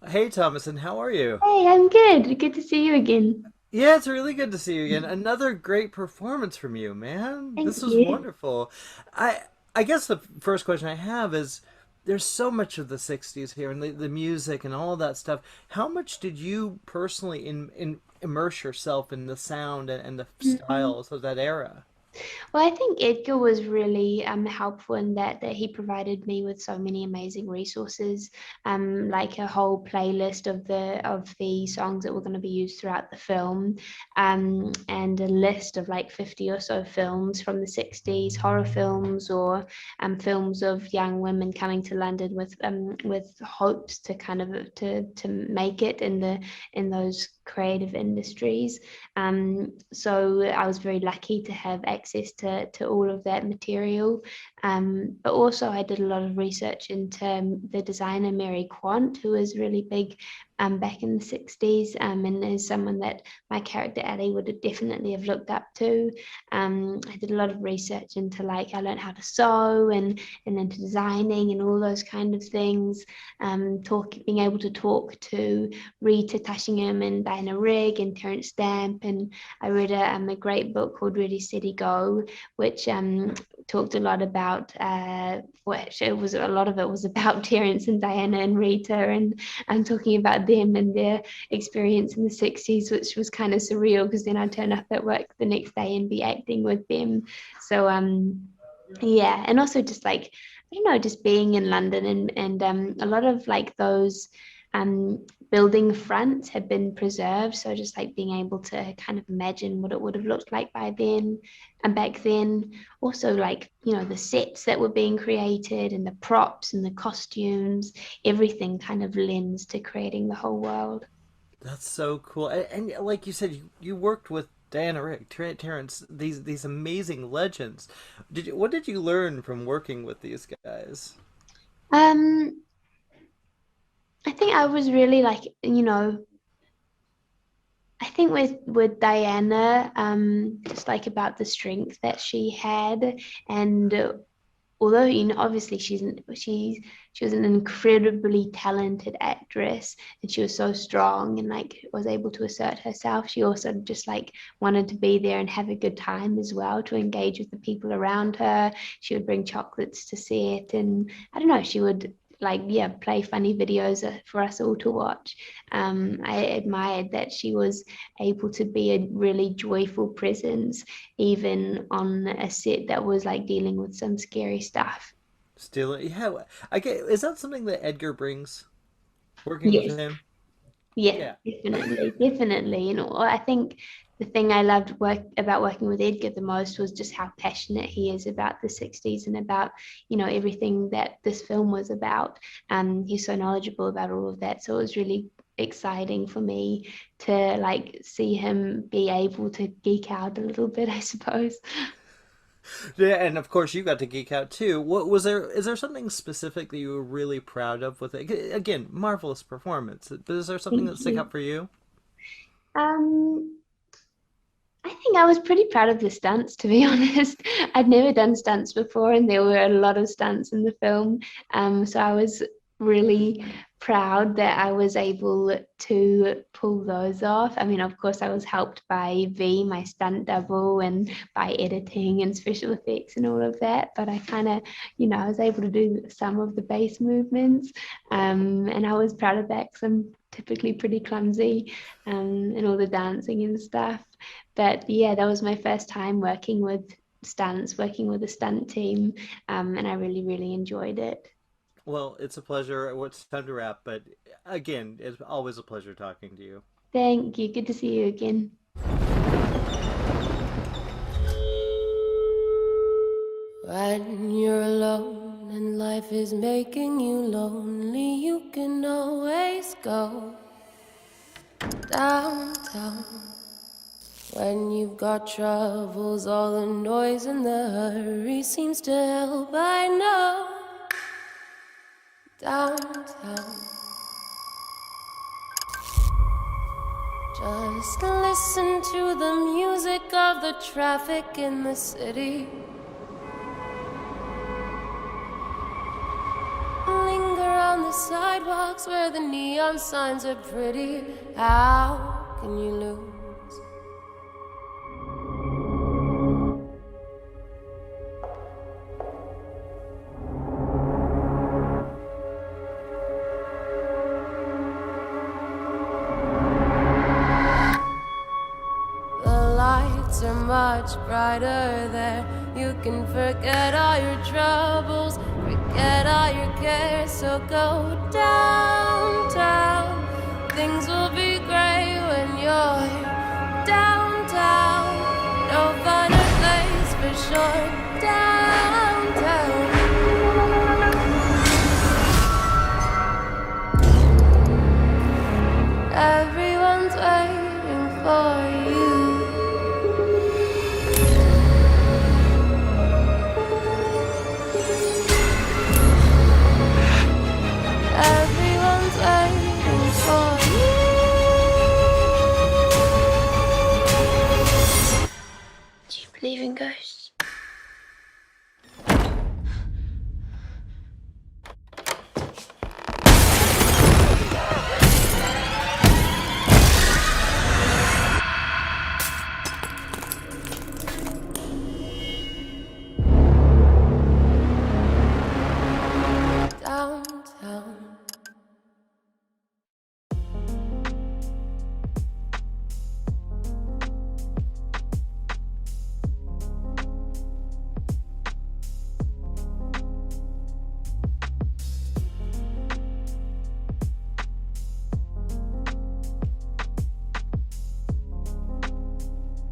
Hey, Thomasin, how are you? Hey, I'm good. Good to see you again. Yeah, it's really good to see you again. Another great performance from you, man. Thank This was you. wonderful. I I guess the first question I have is there's so much of the 60s here and the music and all that stuff. How much did you personally immerse yourself in the sound and the Mhm. styles of that era? Well, I think Edgar was really helpful in that he provided me with so many amazing resources, like a whole playlist of the songs that were going to be used throughout the film, and a list of like 50 or so films from the 60s, horror films or films of young women coming to London with hopes to kind of to make it in those creative industries. So I was very lucky to have access to all of that material. But also, I did a lot of research into the designer Mary Quant, who was really big back in the 60s, and is someone that my character Ellie would have definitely have looked up to. I did a lot of research into like I learned how to sew and into designing and all those kind of things. Being able to talk to Rita Tushingham and Diana Rigg and Terence Stamp. And I read a great book called Ready, Steady, Go, which talked a lot about, which it was a lot of it was about Terence and Diana and Rita, and I'm talking about them and their experience in the 60s, which was kind of surreal because then I'd turn up at work the next day and be acting with them. So, yeah, and also just like I don't know, just being in London and a lot of like those um building fronts have been preserved. So just like being able to kind of imagine what it would have looked like by then and back then. Also like, the sets that were being created and the props and the costumes, everything kind of lends to creating the whole world. That's so cool. And like you said, you worked with Diana Rigg, Terrence, these amazing legends. What did you learn from working with these guys? Um, I think I was really like, I think with Diana, just like about the strength that she had, and although obviously she was an incredibly talented actress, and she was so strong and like was able to assert herself. She also just like wanted to be there and have a good time as well, to engage with the people around her. She would bring chocolates to set, and I don't know, she would like play funny videos for us all to watch. I admired that she was able to be a really joyful presence even on a set that was like dealing with some scary stuff. Still, yeah, I get. Is that something that Edgar brings? Working with Yes, him? yeah, Yeah. definitely, definitely. And I think the thing I loved about working with Edgar the most was just how passionate he is about the 60s and about, everything that this film was about. He's so knowledgeable about all of that. So it was really exciting for me to like see him be able to geek out a little bit, I suppose. Yeah, and of course you got to geek out too. What was there? Is there something specific that you were really proud of with it? Again, marvelous performance. But is there something that Thank stuck out you. for you? Um, I think I was pretty proud of the stunts, to be honest. I'd never done stunts before, and there were a lot of stunts in the film. So I was really proud that I was able to pull those off. I mean, of course, I was helped by V, my stunt double, and by editing and special effects and all of that. But I kind of, I was able to do some of the base movements, and I was proud of that because I'm typically pretty clumsy, and all the dancing and stuff. But yeah, that was my first time working with stunts, working with a stunt team, and I really, really enjoyed it. Well, it's a pleasure. It's time to wrap, but again, it's always a pleasure talking to you. Thank you. Good to see you again. When you're alone and life is making you lonely, you can always go downtown. When you've got troubles, all the noise and the hurry seems to help. I know downtown. Just listen to the music of the traffic in the city. Linger on the sidewalks where the neon signs are pretty. How can you lose? Are much brighter there. You can forget all your troubles, forget all your cares. So go downtown. Things will be great when you're downtown. No finer place for sure.